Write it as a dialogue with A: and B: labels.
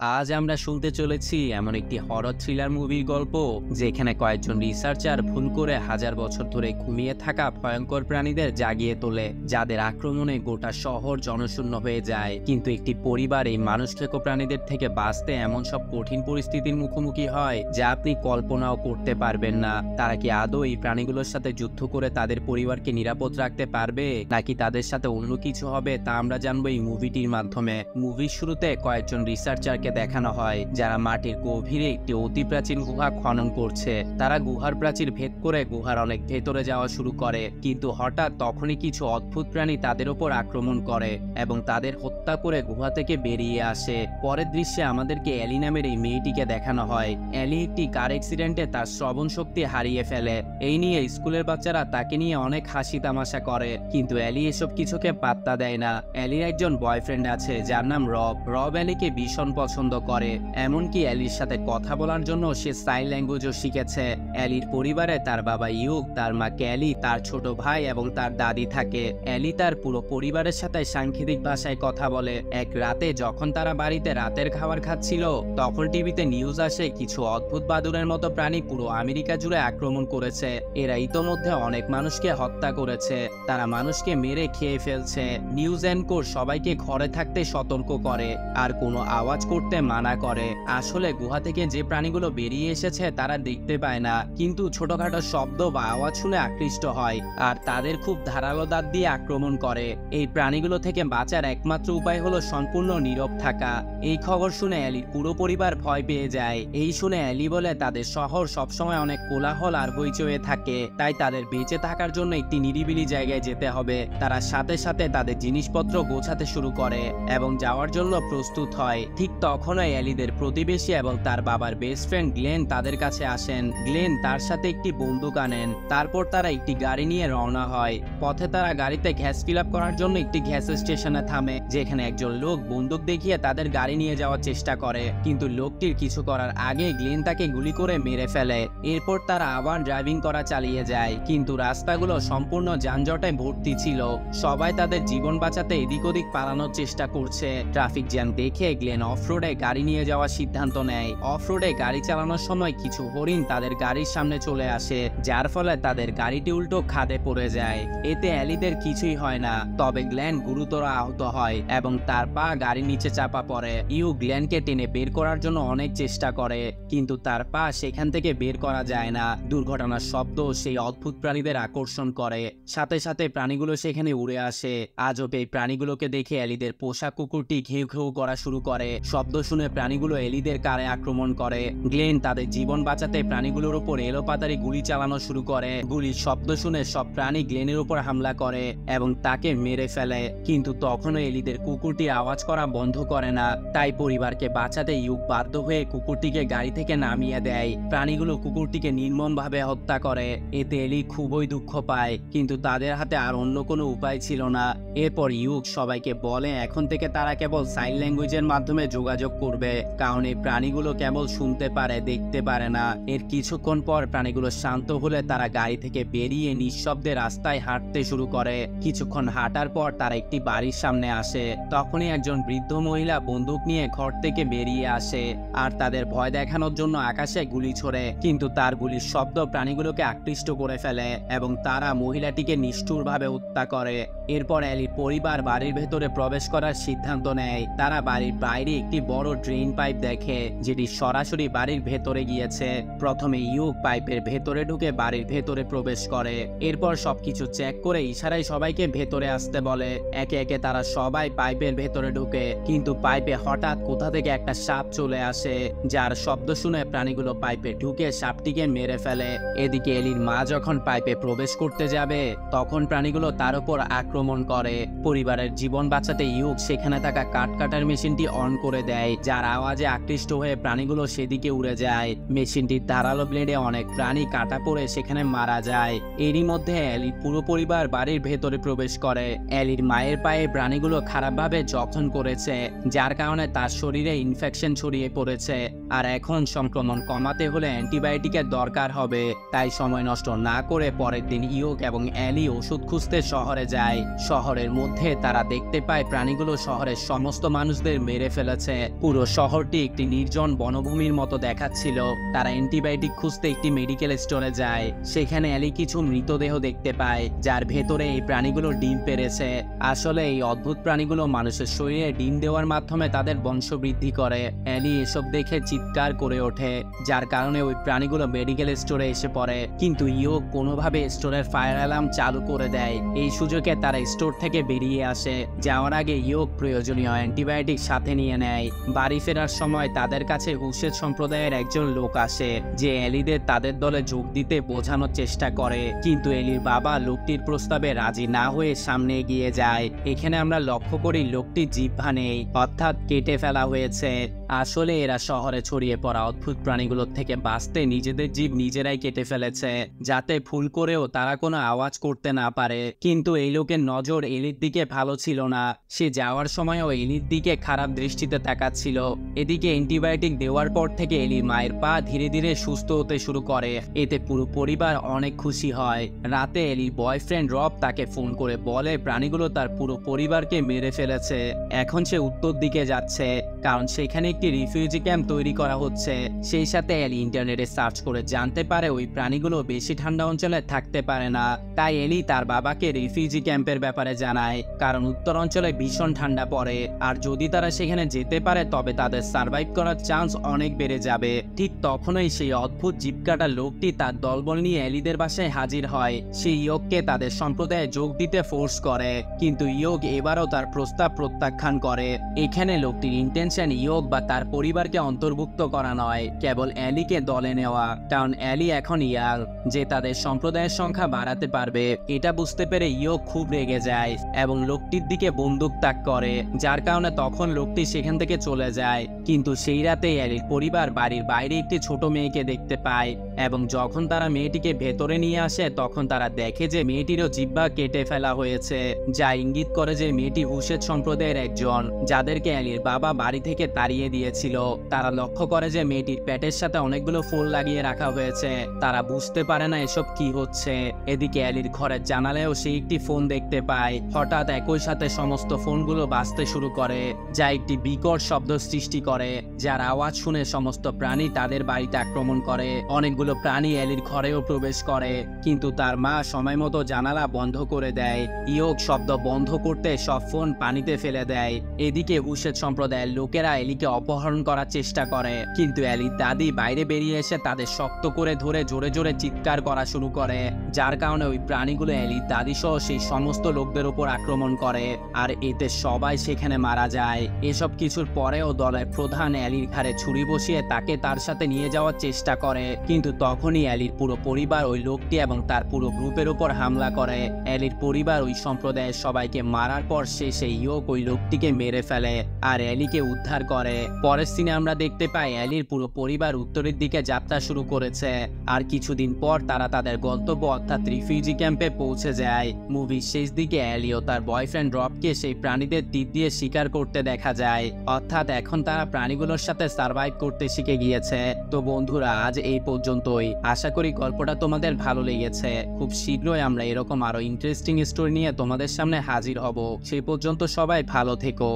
A: আজ আমরা শুনতে চলেছি এমন একটি হরর থ্রিলার মুভির গল্প যেখানে কয়েকজন রিসার্চার ভুল করে হাজার বছর ধরে ঘুমিয়ে থাকা ভয়ঙ্কর প্রাণীদের জাগিয়ে তোলে, যাদের আক্রমণে গোটা শহর জনশূন্য হয়ে যায়। কিন্তু একটি পরিবার এই মানুষখেকো প্রাণীদের থেকে বাঁচতে এমন সব কঠিন পরিস্থিতির মুখোমুখি হয় যা আপনি কল্পনাও করতে পারবেন না। তারা কি আদৌ এই প্রাণীগুলোর সাথে যুদ্ধ করে তাদের পরিবারকে নিরাপদ রাখতে পারবে, নাকি তাদের সাথে অন্য কিছু হবে, তা আমরা জানবো এই মুভিটির মাধ্যমে। মুভির শুরুতে কয়েকজন রিসার্চারকে দেখানো হয় যারা মাটির গভীরে একটি অতি প্রাচীন গুহা খনন করছে। তারা গুহার প্রাচীর ভেদ করে গুহার অনেক ভেতরে যাওয়া শুরু করে, কিন্তু হঠাৎ তখনই কিছু অদ্ভুত প্রাণী তাদের উপর আক্রমণ করে এবং তাদের হত্যা করে গুহা থেকে বেরিয়ে আসে। পরের দৃশ্যে আমাদেরকে এলি নামের এই মেয়েটিকে দেখানো হয়। এলি একটি কার অ্যাক্সিডেন্টে তার শ্রবণ শক্তি হারিয়ে ফেলে। এই নিয়ে স্কুলের বাচ্চারা তাকে নিয়ে অনেক হাসি তামাশা করে, কিন্তু এলি এসব কিছুকে পাত্তা দেয় না। এলির একজন বয়ফ্রেন্ড আছে যার নাম রব। রব এলিকে ভীষণ পছন্দ করে, এমনকি এলির সাথে কথা বলার জন্য সে সাইন ল্যাঙ্গুয়েজও শিখেছে। এলির পরিবারে তার বাবা ইউক, তার মা ক্যালি, তার ছোট ভাই এবং তার দাদি থাকে। এলি তার পুরো পরিবারের সাথে সাংকেতিক ভাষায় কথা বলে। এক রাতে যখন তারা বাড়িতে রাতের খাবার খাচ্ছিল, তখন টিভিতে নিউজ আসে কিছু অদ্ভুত বাদুড়ের মতো প্রাণী পুরো আমেরিকা জুড়ে আক্রমণ করেছে। এরা ইতোমধ্যে অনেক মানুষকে হত্যা করেছে, তারা মানুষকে মেরে খেয়ে ফেলছে। নিউজ অ্যাঙ্কর সবাইকে ঘরে থাকতে সতর্ক করে আর কোনো আওয়াজ করতে মানা করে। আসলে গুহা থেকে যে প্রাণীগুলো বেরিয়ে এসেছে তারা দেখতে পায় না, কিন্তু ছোটখাটো শব্দ বা আওয়াজ শুনে আকৃষ্ট হয় আর তাদের খুব ধারালো দাঁত দিয়ে আক্রমণ করে। এই প্রাণীগুলো থেকে বাঁচার একমাত্র উপায় হলো সম্পূর্ণ নীরব থাকা। এই খবর শুনে এলির পুরো পরিবার ভয় পেয়ে যায়। এই শুনে এলি বলে তাদের শহর সবসময় অনেক কোলাহল আর হইচয়ে থাকে, তাই তাদের বেঁচে থাকার জন্য একটি নিরিবিলি জায়গায় যেতে হবে। তারা সাথে সাথে তাদের জিনিসপত্র গোছাতে শুরু করে এবং যাওয়ার জন্য প্রস্তুত হয়। ঠিক তখনই এলিদের প্রতিবেশী এবং তার বাবার বেস্ট ফ্রেন্ড গ্লেন তাদের কাছে আসেন। গ্লেন তার সাথে একটি বন্দুক আনেন। তারপর তারা একটি গাড়ি নিয়ে রওনা হয়। পথে তারা গাড়িতে গ্যাস ফিল আপ করার জন্য একটি গ্যাস স্টেশনে থামে, যেখানে একজন লোক বন্দুক দেখিয়ে তাদের গাড়ি নিয়ে যাওয়ার চেষ্টা করে, কিন্তু লোকটির কিছু করার আগে গ্লেন তাকে গুলি করে মেরে ফেলে। এরপর তারা আবার ড্রাইভিং করা চালিয়ে যায়, কিন্তু রাস্তাগুলো সম্পূর্ণ যানজটে ভর্তি ছিল। সবাই তাদের জীবন বাঁচাতে এদিক ওদিক পালানোর চেষ্টা করছে। ট্রাফিক জ্যাম দেখে গ্লেন অফরোডে গাড়ি নিয়ে যাওয়ার সিদ্ধান্ত নেয়। অফরোডে গাড়ি চালানোর সময় কিছু হরিণ তাদের গাড়ির সামনে চলে আসে, যার ফলে তাদের গাড়িটি উল্টো খাদে পড়ে যায়। এতে এলিদের কিছুই হয় না, তবে গ্লেন গুরুতর আহত হয় এবং তার পা গাড়ির নিচে চাপা পড়ে। ইউ গ্লেনকে টেনে বের করার জন্য অনেক চেষ্টা করে, কিন্তু তার পা সেখান থেকে বের করা যায় না। দুর্ঘটনার শব্দ সেই অদ্ভুত প্রাণীদের আকর্ষণ করে, সাথে সাথে প্রাণীগুলো সেখানে উড়ে আসে। আজব এই প্রাণীগুলোকে দেখে এলিদের পোষা কুকুরটি ঘেউ ঘেউ করা শুরু করে। শব্দ শুনে প্রাণীগুলো এলিদের কারে আক্রমণ করে। গ্লেন তাদের জীবন বাঁচাতে প্রাণীগুলোর উপর এলোপাতাড়ি গুলি চালানো শুরু করে। গুলির শব্দ শুনে সব প্রাণী গ্লেনের উপর হামলা করে এবং তাকে মেরে ফেলে, কিন্তু তখনও এলিদের কুকুরটি আওয়াজ করা বন্ধ করে না। তাই পরিবারকে বাঁচাতে ইউক বাধ্য হয়ে কুকুরটিকে গাড়ি থেকে নামিয়ে দেয়। প্রাণীগুলো কুকুরটিকে নির্মমভাবে হত্যা করে। এতে এলি খুবই দুঃখ পায়, কিন্তু তাদের হাতে আর অন্য কোনো উপায় ছিল না। এরপর ইউক সবাইকে বলে এখন থেকে তারা কেবল সাইন ল্যাঙ্গুয়েজের মাধ্যমে যোগাযোগ করবে, কারণ এই প্রাণীগুলো কেবল শুনতে পারে, দেখতে পারে না। এর কিছুক্ষণ পর প্রাণীগুলো শান্ত হলে তারা গাড়ি থেকে বেরিয়ে নিঃশব্দে রাস্তায় হাঁটতে শুরু করে। কিছুক্ষণ হাঁটার পর তারা একটি বাড়ির সামনে আসে। তখনই একজন বৃদ্ধ মহিলা বন্দুক নিয়ে ঘর থেকে বেরিয়ে আসে আর তাদের ভয় দেখানোর জন্য আকাশে গুলি ছোড়ে, কিন্তু তার গুলির শব্দ প্রাণীগুলোকে আকৃষ্ট করে ফেলে এবং তারা মহিলাটিকে নিষ্ঠুরভাবে হত্যা করে। এরপর এলির পরিবার বাড়ির ভেতরে প্রবেশ করার সিদ্ধান্ত নেয়। তারা বাড়ির বাইরে একটি বড় ড্রেন পাইপ দেখে, যেটি সরাসরি বাড়ির ভেতরে গিয়েছে। প্রথমে ইউক পাইপের ভেতরে ঢুকে বাড়ির ভেতরে প্রবেশ করে। এরপর সবকিছু চেক করে ইশারায় সবাইকে ভেতরে আসতে বলে। একে একে তারা সবাই পাইপের ভেতরে ঢুকে, কিন্তু পাইপে হঠাৎ কোথা থেকে একটা সাপ চলে আসে, যার শব্দ শুনে প্রাণীগুলো পাইপে ঢুকে সাপটিকে মেরে ফেলে। এদিকে এলির মা যখন পাইপে প্রবেশ করতে যাবে, তখন প্রাণীগুলো তার উপর আক্রমণ করে। পরিবারের জীবন বাঁচাতে ইউক সেখানে থাকা কাঠ কাটার মেশিনটি অন করে দেয়, যার আওয়াজে আকৃষ্ট হয়ে প্রাণীগুলো সেদিকে উড়ে যায়। মেশিনটির ধারালো ব্লেডে অনেক প্রাণী কাটা পড়ে সেখানে মারা যায়। এরই মধ্যে এলির পুরো পরিবার বাড়ির ভেতরে প্রবেশ করে। এলির মায়ের পায়ে প্রাণীগুলো খারাপভাবে জখম করেছে, যার কারণে তার শরীরে ইনফেকশন ছড়িয়ে পড়েছে আর এখন সংক্রমণ কমাতে হলে অ্যান্টিবায়োটিকের দরকার হবে। তাই সময় নষ্ট না করে পরের দিন ইউক এবং এলি ওষুধ খুঁজতে শহরে যায়। শহরের মধ্যে তারা দেখতে পায় প্রাণীগুলো শহরের সমস্ত মানুষদের মেরে ফেলেছে পুরো শহরটি একটি নির্জন বনভূমির মতো দেখাচ্ছিল। তারা অ্যান্টিবায়োটিক খুঁজতে একটি মেডিকেল স্টোরে যায়। সেখানে এলি কিছু মৃতদেহ দেখতে পায়, যার ভেতরে এই প্রাণীগুলো ডিম পেড়েছে। আসলে এই অদ্ভুত প্রাণীগুলো মানুষের শরীরে ডিম দেওয়ার মাধ্যমে তাদের বংশবৃদ্ধি করে। এলি এসব দেখে চিৎকার করে ওঠে, যার কারণে ওই প্রাণীগুলো মেডিকেল স্টোরে এসে পড়ে। কিন্তু ইয়োগ কোনোভাবে স্টোরের ফায়ার অ্যালার্ম চালু করে দেয়। এই সুযোগে তারা স্টোর থেকে বেরিয়ে আসে। যাওয়ার আগে ইয়োগ প্রয়োজনীয় অ্যান্টিবায়োটিক সাথে নিয়ে নেয়। বাড়ি ফেরার সময় তাদের কাছে হুসেদ সম্প্রদায়ের একজন লোক আসে, যে এলিদের তাদের দলে যোগ দিতে বোঝানোর চেষ্টা করে। কিন্তু এলির বাবা লোকটির প্রস্তাবে রাজি না হয়ে সামনে এগিয়ে যায়। এখানে আমরা লক্ষ্য করি লোকটির জিহ্বা নেই, অর্থাৎ কেটে ফেলা হয়েছে। আসলে এরা শহরে ছড়িয়ে পড়া অদ্ভুত প্রাণীগুলোর থেকে বাঁচতে নিজেদের জীব নিজেরাই কেটে ফেলেছে, যাতে ভুল করেও তারা কোনো আওয়াজ করতে না পারে। কিন্তু এই লোকের নজর এলির দিকে ভালো ছিল না। সে যাওয়ার সময়ও এলির দিকে খারাপ দৃষ্টিতে তাকাচ্ছিল। এদিকে অ্যান্টিবায়োটিক দেওয়ার পর থেকে এলির মায়ের পা ধীরে ধীরে সুস্থ হতে শুরু করে। এতে পুরো পরিবার অনেক খুশি হয়। রাতে এলির বয়ফ্রেন্ড রব তাকে ফোন করে বলে প্রাণীগুলো তার পুরো পরিবারকে মেরে ফেলেছে। এখন সে উত্তর দিকে যাচ্ছে, কারণ সেখানে একটি রিফিউজি ক্যাম্প তৈরি করা হচ্ছে। সেই সাথে এলি ইন্টারনেটে সার্চ করে জানতে পারে ওই প্রাণীগুলো বেশি ঠান্ডা অঞ্চলে থাকতে পারে না। তাই এলি তার বাবাকে রিফিউজি ক্যাম্পের ব্যাপারে জানায়, কারণ উত্তর অঞ্চলে ভীষণ ঠান্ডা পড়ে, আর যদি তারা সেখানে যেতে পারে তবে তাদের সার্ভাইভ করার চান্স অনেক বেড়ে যাবে। ঠিক তখনই সেই অদ্ভুত জিপকাটা লোকটি তার দলবল নিয়ে এলিদের বাসায় হাজির হয়। সে ইয়োগকে তাদের সম্প্রদায়ে যোগ দিতে ফোর্স করে, কিন্তু ইয়োগ এবারও তার প্রস্তাব প্রত্যাখ্যান করে। এখানে লোকটির ইন্টেনশন ইয়োগ বা তার পরিবারকে অন্তর্ভুক্ত করা নয়, কেবল এলিকে দলে নেওয়া। কারণ এলি এখন ইয়াং, যে তাদের সম্প্রদায়ের সংখ্যা বাড়াতে পারবে। এটা বুঝতে পেরে ইয়োগ খুব রেগে যায় এবং লোকটির দিকে বন্দুক তাক করে, যার কারণে তখন লোকটি সেখান থেকে চলে যায়। কিন্তু সেই রাতে এলির পরিবার বাড়ির বাইরে একটি ছোট মেয়েকে দেখতে পায়, এবং যখন তারা মেয়েটিকে ভেতরে নিয়ে আসে তখন তারা দেখে যে মেয়েটিরও জিহ্বা কেটে ফেলা হয়েছে, যা ইঙ্গিত করে যে মেয়েটি হুসেদ সম্প্রদায়ের একজন, যাদেরকে এলির বাবা বাড়ি থেকে তাড়িয়ে দিয়েছিল। তারা লক্ষ্য করে যে মেয়েটির পেটের সাথে অনেকগুলো ফুল লাগিয়ে রাখা হয়েছে। তারা বুঝতে পারে না এসব কি হচ্ছে। এদিকে এলির ঘরের জানালায়ও সে একটি ফোন দেখতে পায়। হঠাৎ একই সাথে সমস্ত ফোনগুলো বাজতে শুরু করে, যা একটি বিকট শব্দ সৃষ্টি করে, যার আওয়াজ শুনে সমস্ত প্রাণী তাদের বাড়িতে আক্রমণ করে। অনেকগুলো প্রাণী এলির ঘরেও প্রবেশ করে, কিন্তু তার মা সময় মতো জানালা বন্ধ করে দেয়। ইয়োগ শব্দ বন্ধ করতে সব ফোন পানিতে ফেলে দেয়। এদিকে হুসেদ সম্প্রদায়ের লোকেরা এলিকে অপহরণ করার চেষ্টা করে, কিন্তু এলির দাদি বাইরে বেরিয়ে এসে তাদের শক্ত করে ধরে জোরে জোরে চিৎকার করা শুরু করে, যার কারণে ওই প্রাণীগুলো এলির দাদি সহ সেই সমস্ত লোকদের উপর আক্রমণ করে, আর এতে সবাই সেখানে মারা যায়। এসব কিছুর পরেও দলের প্রধান এলির ঘাড়ে ছুরি বসিয়ে তাকে তার সাথে নিয়ে যাওয়ার চেষ্টা করে, কিন্তু তখনই এলির পুরো পরিবার ওই লোকটি এবং তার পুরো গ্রুপের উপর হামলা করে। এলির পরিবার ওই সম্প্রদায়ের সবাইকে মারার পর সেই ইয়োগ ওই লোকটিকে মেরে ফেলে আর এলিকে উদ্ধার করে। পরের সিনে আমরা দেখতে পাই এলির পুরো পরিবার উত্তরের দিকে যাত্রা শুরু করেছে, আর কিছুদিন পর তারা তাদের গন্তব্য অর্থাৎ রিফিউজি ক্যাম্পে পৌঁছে যায়। মুভির শেষ দিকে এলি ও তার বয়ফ্রেন্ড রবকে সেই প্রাণীদের তীর দিয়ে শিকার করতে দেখা যায়, অর্থাৎ এখন তারা প্রাণীগুলোর সাথে সার্ভাইভ করতে শিখে গিয়েছে। তো বন্ধুরা, আজ এই পর্যন্তই। আশা করি গল্পটা তোমাদের ভালো লেগেছে। খুব শীঘ্রই আমরা এরকম আরো ইন্টারেস্টিং স্টোরি নিয়ে তোমাদের সামনে হাজির হব। সেই পর্যন্ত সবাই ভালো থেকো।